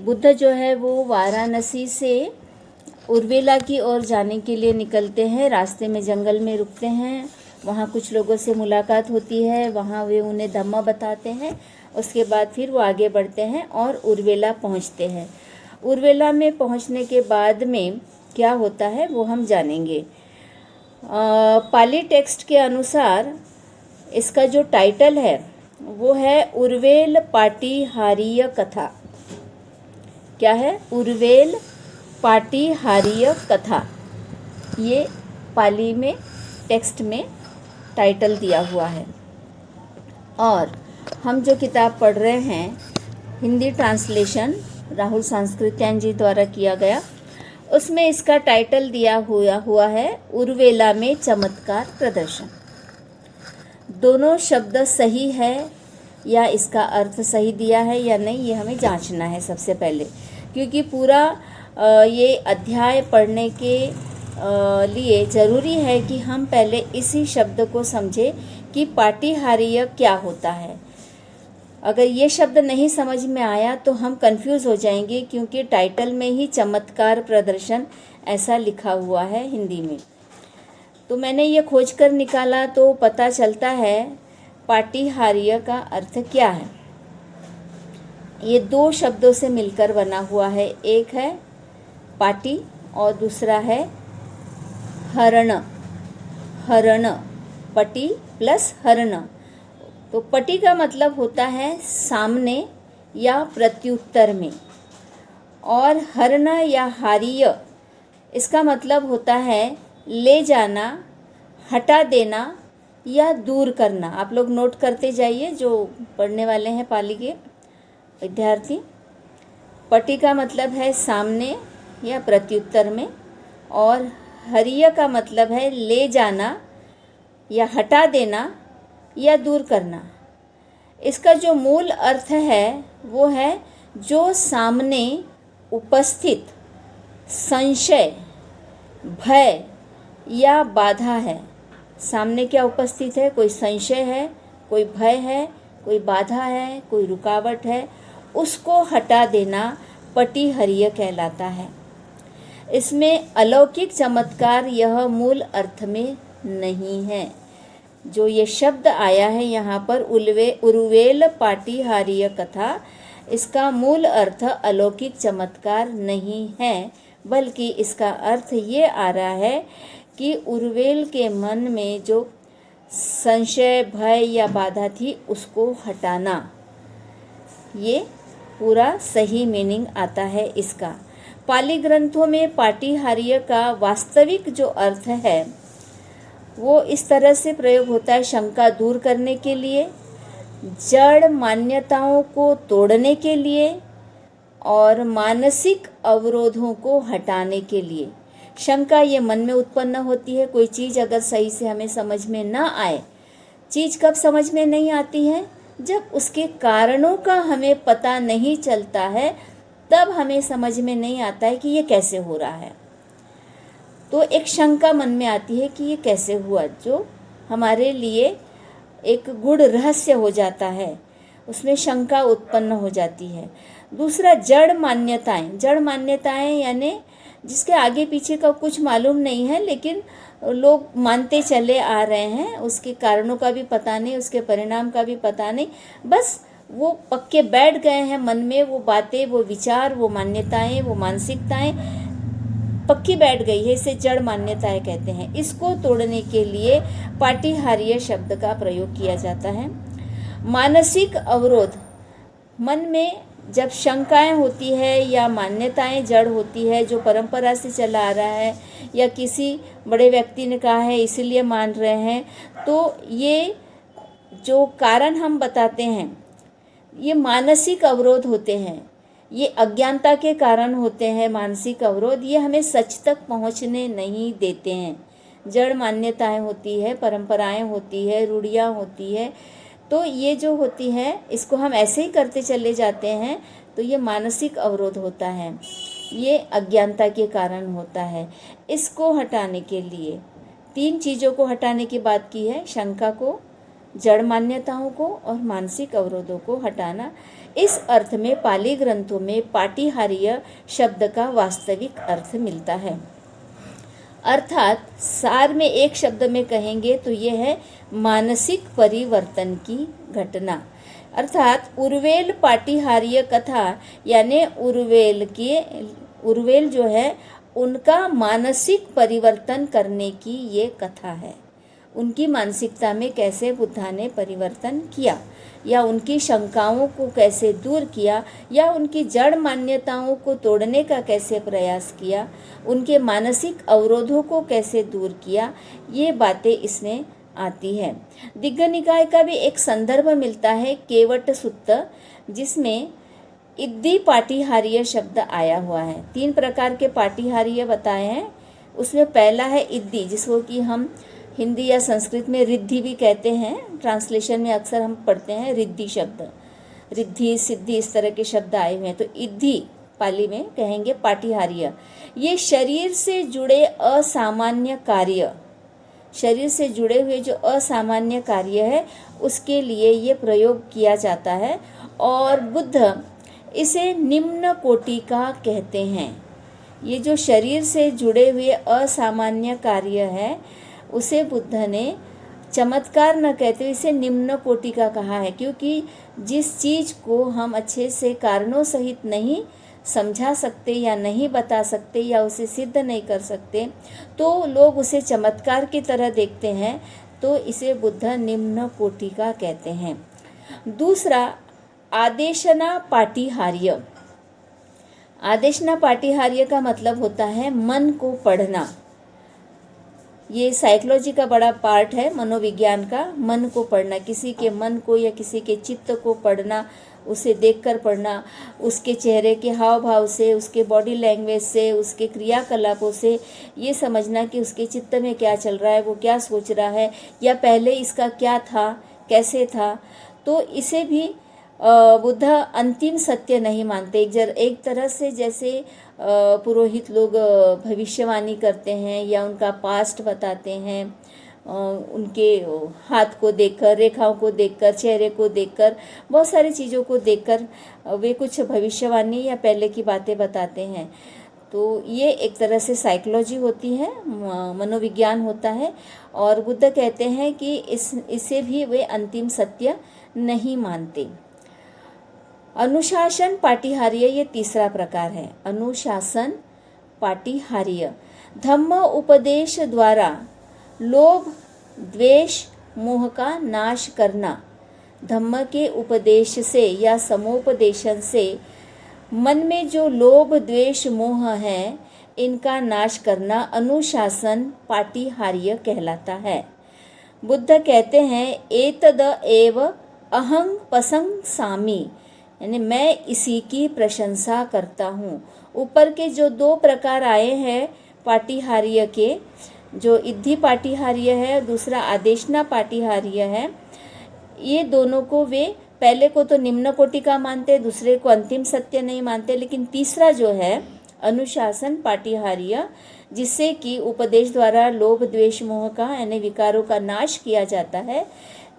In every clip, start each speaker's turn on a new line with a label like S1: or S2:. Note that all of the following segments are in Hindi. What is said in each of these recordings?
S1: बुद्ध जो है वो वाराणसी से उर्वेला की ओर जाने के लिए निकलते हैं। रास्ते में जंगल में रुकते हैं, वहाँ कुछ लोगों से मुलाकात होती है, वहाँ वे उन्हें धम्म बताते हैं। उसके बाद फिर वो आगे बढ़ते हैं और उर्वेला पहुँचते हैं। उर्वेला में पहुँचने के बाद में क्या होता है वो हम जानेंगे। पाली टेक्स्ट के अनुसार इसका जो टाइटल है वो है उर्वेल पाटीहारीय कथा। क्या है? उर्वेल पाटीहारीय कथा। ये पाली में टेक्स्ट में टाइटल दिया हुआ है। और हम जो किताब पढ़ रहे हैं, हिंदी ट्रांसलेशन राहुल सांस्कृत्यायन जी द्वारा किया गया, उसमें इसका टाइटल दिया हुआ है उर्वेला में चमत्कार प्रदर्शन। दोनों शब्द सही है या इसका अर्थ सही दिया है या नहीं, ये हमें जांचना है सबसे पहले, क्योंकि पूरा ये अध्याय पढ़ने के लिए ज़रूरी है कि हम पहले इसी शब्द को समझें कि पाटीहारीय क्या होता है। अगर ये शब्द नहीं समझ में आया तो हम कंफ्यूज हो जाएंगे, क्योंकि टाइटल में ही चमत्कार प्रदर्शन ऐसा लिखा हुआ है हिंदी में। तो मैंने ये खोज कर निकाला तो पता चलता है पाटीहारीय का अर्थ क्या है। ये दो शब्दों से मिलकर बना हुआ है, एक है पाटी और दूसरा है हरण। हरण, पटी प्लस हरण। तो पटी का मतलब होता है सामने या प्रत्युत्तर में, और हरण या हारीय इसका मतलब होता है ले जाना, हटा देना या दूर करना। आप लोग नोट करते जाइए जो पढ़ने वाले हैं पाली के विद्यार्थी। पटी का मतलब है सामने या प्रत्युत्तर में, और हरीय का मतलब है ले जाना या हटा देना या दूर करना। इसका जो मूल अर्थ है वो है जो सामने उपस्थित संशय, भय या बाधा है। सामने क्या उपस्थित है? कोई संशय है, कोई भय है, कोई बाधा है, कोई रुकावट है, उसको हटा देना पटीहारीय कहलाता है। इसमें अलौकिक चमत्कार यह मूल अर्थ में नहीं है। जो ये शब्द आया है यहाँ पर उर्वेल पाटीहारीय कथा, इसका मूल अर्थ अलौकिक चमत्कार नहीं है, बल्कि इसका अर्थ ये आ रहा है कि उर्वेल के मन में जो संशय, भय या बाधा थी उसको हटाना। ये पूरा सही मीनिंग आता है इसका। पाली ग्रंथों में पाटीहारीय का वास्तविक जो अर्थ है वो इस तरह से प्रयोग होता है शंका दूर करने के लिए, जड़ मान्यताओं को तोड़ने के लिए और मानसिक अवरोधों को हटाने के लिए। शंका ये मन में उत्पन्न होती है। कोई चीज़ अगर सही से हमें समझ में ना आए, चीज़ कब समझ में नहीं आती है? जब उसके कारणों का हमें पता नहीं चलता है, तब हमें समझ में नहीं आता है कि ये कैसे हो रहा है। तो एक शंका मन में आती है कि ये कैसे हुआ, जो हमारे लिए एक गूढ़ रहस्य हो जाता है, उसमें शंका उत्पन्न हो जाती है। दूसरा जड़ मान्यताएं। जड़ मान्यताएं यानी जिसके आगे पीछे का कुछ मालूम नहीं है, लेकिन लोग मानते चले आ रहे हैं, उसके कारणों का भी पता नहीं, उसके परिणाम का भी पता नहीं, बस वो पक्के बैठ गए हैं मन में। वो बातें, वो विचार, वो मान्यताएं, वो मानसिकताएं पक्की बैठ गई है, इसे जड़ मान्यताएं कहते हैं। इसको तोड़ने के लिए पाटीहारीय शब्द का प्रयोग किया जाता है। मानसिक अवरोध, मन में जब शंकाएं होती है या मान्यताएं जड़ होती है, जो परंपरा से चला आ रहा है या किसी बड़े व्यक्ति ने कहा है इसीलिए मान रहे हैं, तो ये जो कारण हम बताते हैं ये मानसिक अवरोध होते हैं। ये अज्ञानता के कारण होते हैं। मानसिक अवरोध ये हमें सच तक पहुंचने नहीं देते हैं। जड़ मान्यताएं होती है, परंपराएं होती है, रूढ़ियाँ होती है, तो ये जो होती है इसको हम ऐसे ही करते चले जाते हैं, तो ये मानसिक अवरोध होता है, ये अज्ञानता के कारण होता है। इसको हटाने के लिए 3 चीज़ों को हटाने की बात की है। शंका को, जड़ मान्यताओं को और मानसिक अवरोधों को हटाना। इस अर्थ में पाली ग्रंथों में पाटीहार्य शब्द का वास्तविक अर्थ मिलता है। अर्थात सार में एक शब्द में कहेंगे तो ये है मानसिक परिवर्तन की घटना। अर्थात उर्वेल पाटीहार्य कथा यानी उर्वेल जो है उनका मानसिक परिवर्तन करने की ये कथा है। उनकी मानसिकता में कैसे बुद्धा ने परिवर्तन किया, या उनकी शंकाओं को कैसे दूर किया, या उनकी जड़ मान्यताओं को तोड़ने का कैसे प्रयास किया, उनके मानसिक अवरोधों को कैसे दूर किया, ये बातें इसमें आती है। दिग्ग निकाय का भी एक संदर्भ मिलता है केवट सुत्त, जिसमें इद्दि पाटीहार्य शब्द आया हुआ है। 3 प्रकार के पाटीहार्य बताए हैं। उसमें पहला है इद्दि, जिसको कि हम हिंदी या संस्कृत में रिद्धि भी कहते हैं। ट्रांसलेशन में अक्सर हम पढ़ते हैं रिद्धि शब्द, रिद्धि सिद्धि इस तरह के शब्द आए हुए हैं। तो इद्धि पाली में कहेंगे पाटीहार्य। ये शरीर से जुड़े असामान्य कार्य, शरीर से जुड़े हुए जो असामान्य कार्य है उसके लिए ये प्रयोग किया जाता है, और बुद्ध इसे निम्न कोटि का कहते हैं। ये जो शरीर से जुड़े हुए असामान्य कार्य है उसे बुद्ध ने चमत्कार न कहते हुए इसे निम्न कोटि का कहा है, क्योंकि जिस चीज़ को हम अच्छे से कारणों सहित नहीं समझा सकते या नहीं बता सकते या उसे सिद्ध नहीं कर सकते, तो लोग उसे चमत्कार की तरह देखते हैं, तो इसे बुद्ध निम्न कोटि का कहते हैं। दूसरा आदेशना पाटीहार्य। आदेशना पाटीहार्य का मतलब होता है मन को पढ़ना। ये साइकोलॉजी का बड़ा पार्ट है, मनोविज्ञान का। मन को पढ़ना, किसी के मन को या किसी के चित्त को पढ़ना, उसे देखकर पढ़ना, उसके चेहरे के हाव भाव से, उसके बॉडी लैंग्वेज से, उसके क्रियाकलापों से ये समझना कि उसके चित्त में क्या चल रहा है, वो क्या सोच रहा है, या पहले इसका क्या था, कैसे था। तो इसे भी बुद्ध अंतिम सत्य नहीं मानते। एक तरह से जैसे पुरोहित लोग भविष्यवाणी करते हैं या उनका पास्ट बताते हैं, उनके हाथ को देखकर, रेखाओं को देखकर, चेहरे को देखकर, बहुत सारी चीज़ों को देखकर वे कुछ भविष्यवाणी या पहले की बातें बताते हैं। तो ये एक तरह से साइकोलॉजी होती है, मनोविज्ञान होता है, और बुद्ध कहते हैं कि इसे भी वे अंतिम सत्य नहीं मानते। अनुशासन पाटीहार्य ये तीसरा प्रकार है। अनुशासन पाटीहार्य धम्म उपदेश द्वारा लोभ द्वेष मोह का नाश करना। धम्म के उपदेश से या समोपदेशन से मन में जो लोभ द्वेष मोह है इनका नाश करना अनुशासन पाटीहार्य कहलाता है। बुद्ध कहते हैं एतद एव अहं प्रशंसामि, यानी मैं इसी की प्रशंसा करता हूँ। ऊपर के जो 2 प्रकार आए हैं पाटीहार्य के, जो इद्धि पाटीहार्य है, दूसरा आदेशना पाटीहार्य है, ये दोनों को वे पहले को तो निम्न कोटि का मानते, दूसरे को अंतिम सत्य नहीं मानते, लेकिन तीसरा जो है अनुशासन पाटीहार्य, जिससे कि उपदेश द्वारा लोभ द्वेष मोह का यानी विकारों का नाश किया जाता है,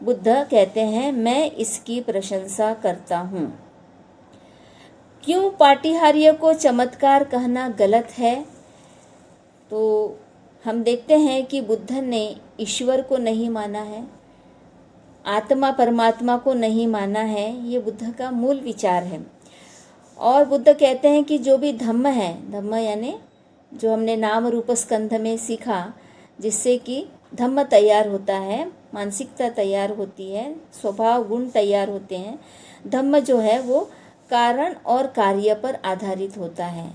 S1: बुद्ध कहते हैं मैं इसकी प्रशंसा करता हूँ। क्यों पाटीहार्य को चमत्कार कहना गलत है? तो हम देखते हैं कि बुद्ध ने ईश्वर को नहीं माना है, आत्मा परमात्मा को नहीं माना है। ये बुद्ध का मूल विचार है। और बुद्ध कहते हैं कि जो भी धम्म है, धम्म यानी जो हमने नाम रूप स्कंध में सीखा, जिससे कि धम्म तैयार होता है, मानसिकता तैयार होती है, स्वभाव गुण तैयार होते हैं। धम्म जो है वो कारण और कार्य पर आधारित होता है।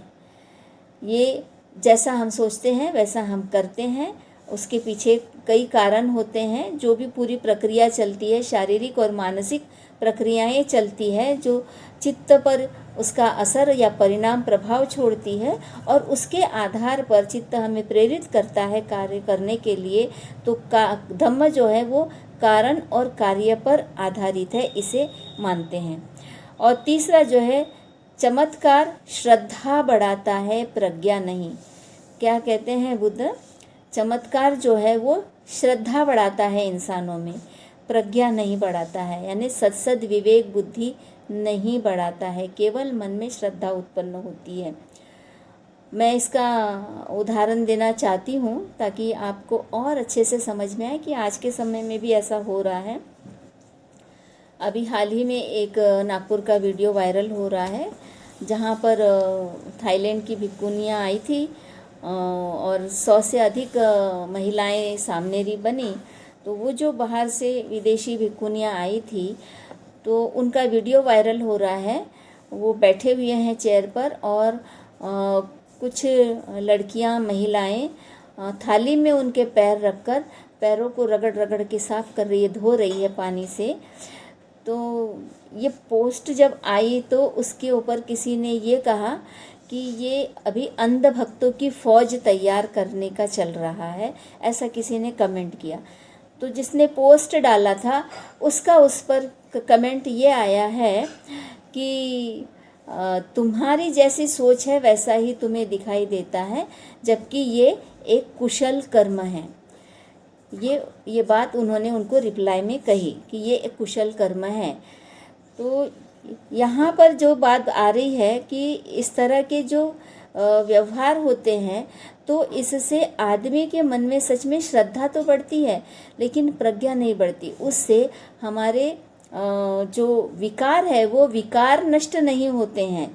S1: ये जैसा हम सोचते हैं वैसा हम करते हैं, उसके पीछे कई कारण होते हैं। जो भी पूरी प्रक्रिया चलती है, शारीरिक और मानसिक प्रक्रियाएं चलती है, जो चित्त पर उसका असर या परिणाम प्रभाव छोड़ती है, और उसके आधार पर चित्त हमें प्रेरित करता है कार्य करने के लिए। तो धम्म जो है वो कारण और कार्य पर आधारित है, इसे मानते हैं। और तीसरा जो है चमत्कार श्रद्धा बढ़ाता है, प्रज्ञा नहीं। क्या कहते हैं बुद्ध? चमत्कार जो है वो श्रद्धा बढ़ाता है इंसानों में, प्रज्ञा नहीं बढ़ाता है, यानी सत्सद विवेक बुद्धि नहीं बढ़ाता है, केवल मन में श्रद्धा उत्पन्न होती है। मैं इसका उदाहरण देना चाहती हूँ ताकि आपको और अच्छे से समझ में आए कि आज के समय में भी ऐसा हो रहा है। अभी हाल ही में एक नागपुर का वीडियो वायरल हो रहा है जहाँ पर थाईलैंड की भिक्खुनियाँ आई थी और 100 से अधिक महिलाएं सामनेरी बनी। तो वो जो बाहर से विदेशी भिक्खुनियाँ आई थी तो उनका वीडियो वायरल हो रहा है। वो बैठे हुए हैं चेयर पर और कुछ लड़कियां महिलाएं थाली में उनके पैर रखकर पैरों को रगड़ रगड़ के साफ़ कर रही है, धो रही है पानी से। तो ये पोस्ट जब आई तो उसके ऊपर किसी ने ये कहा कि ये अभी अंध भक्तों की फ़ौज तैयार करने का चल रहा है, ऐसा किसी ने कमेंट किया। तो जिसने पोस्ट डाला था उसका उस पर कमेंट ये आया है कि तुम्हारी जैसी सोच है वैसा ही तुम्हें दिखाई देता है, जबकि ये एक कुशल कर्म है। ये बात उन्होंने उनको रिप्लाई में कही कि ये एक कुशल कर्म है। तो यहाँ पर जो बात आ रही है कि इस तरह के जो व्यवहार होते हैं तो इससे आदमी के मन में सच में श्रद्धा तो बढ़ती है लेकिन प्रज्ञा नहीं बढ़ती। उससे हमारे जो विकार है वो विकार नष्ट नहीं होते हैं।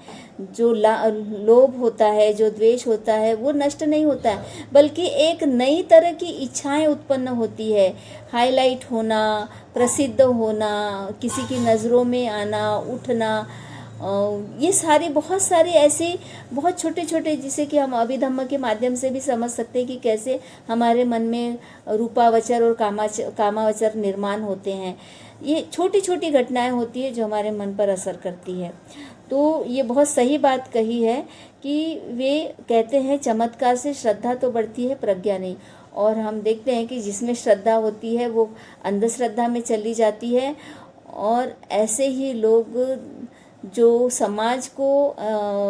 S1: जो लोभ होता है, जो द्वेष होता है वो नष्ट नहीं होता है, बल्कि एक नई तरह की इच्छाएं उत्पन्न होती है। हाईलाइट होना, प्रसिद्ध होना, किसी की नज़रों में आना, उठना, ये सारी बहुत सारे ऐसे बहुत छोटे छोटे जिसे कि हम अभिधम्म के माध्यम से भी समझ सकते हैं कि कैसे हमारे मन में रूपावचर और कामावचर निर्माण होते हैं। ये छोटी छोटी घटनाएं होती है जो हमारे मन पर असर करती है। तो ये बहुत सही बात कही है कि वे कहते हैं चमत्कार से श्रद्धा तो बढ़ती है, प्रज्ञा नहीं। और हम देखते हैं कि जिसमें श्रद्धा होती है वो अंधश्रद्धा में चली जाती है। और ऐसे ही लोग जो समाज को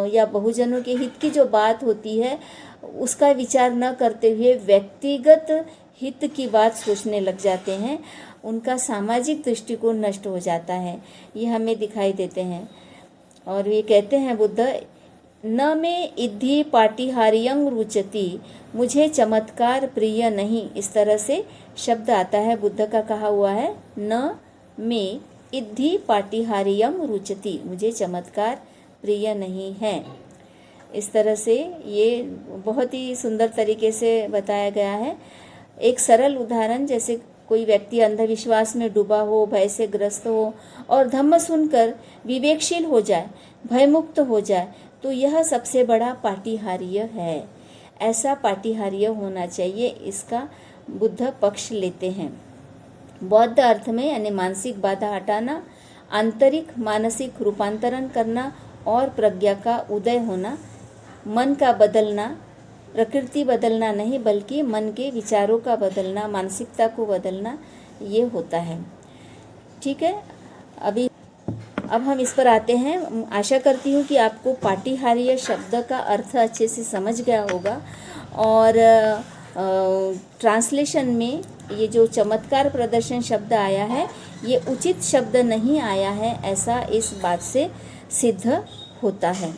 S1: या बहुजनों के हित की जो बात होती है उसका विचार न करते हुए व्यक्तिगत हित की बात सोचने लग जाते हैं, उनका सामाजिक दृष्टिकोण नष्ट हो जाता है। ये हमें दिखाई देते हैं। और ये कहते हैं बुद्ध, न में इद्धि पाटिहार्यं रुचति, मुझे चमत्कार प्रिय नहीं। इस तरह से शब्द आता है, बुद्ध का कहा हुआ है, न में इद्धि पाटिहार्यं रुचति, मुझे चमत्कार प्रिय नहीं है। इस तरह से ये बहुत ही सुंदर तरीके से बताया गया है। एक सरल उदाहरण, जैसे कोई व्यक्ति अंधविश्वास में डूबा हो, भय से ग्रस्त हो और धम्म सुनकर विवेकशील हो जाए, भयमुक्त हो जाए, तो यह सबसे बड़ा पाटिहार्य है। ऐसा पाटिहार्य होना चाहिए, इसका बुद्ध पक्ष लेते हैं। बौद्ध अर्थ में यानी मानसिक बाधा हटाना, आंतरिक मानसिक रूपांतरण करना और प्रज्ञा का उदय होना, मन का बदलना, प्रकृति बदलना नहीं बल्कि मन के विचारों का बदलना, मानसिकता को बदलना, ये होता है। ठीक है, अब हम इस पर आते हैं। आशा करती हूँ कि आपको पाटिहार्य शब्द का अर्थ अच्छे से समझ गया होगा। और ट्रांसलेशन में ये जो चमत्कार प्रदर्शन शब्द आया है ये उचित शब्द नहीं आया है, ऐसा इस बात से सिद्ध होता है।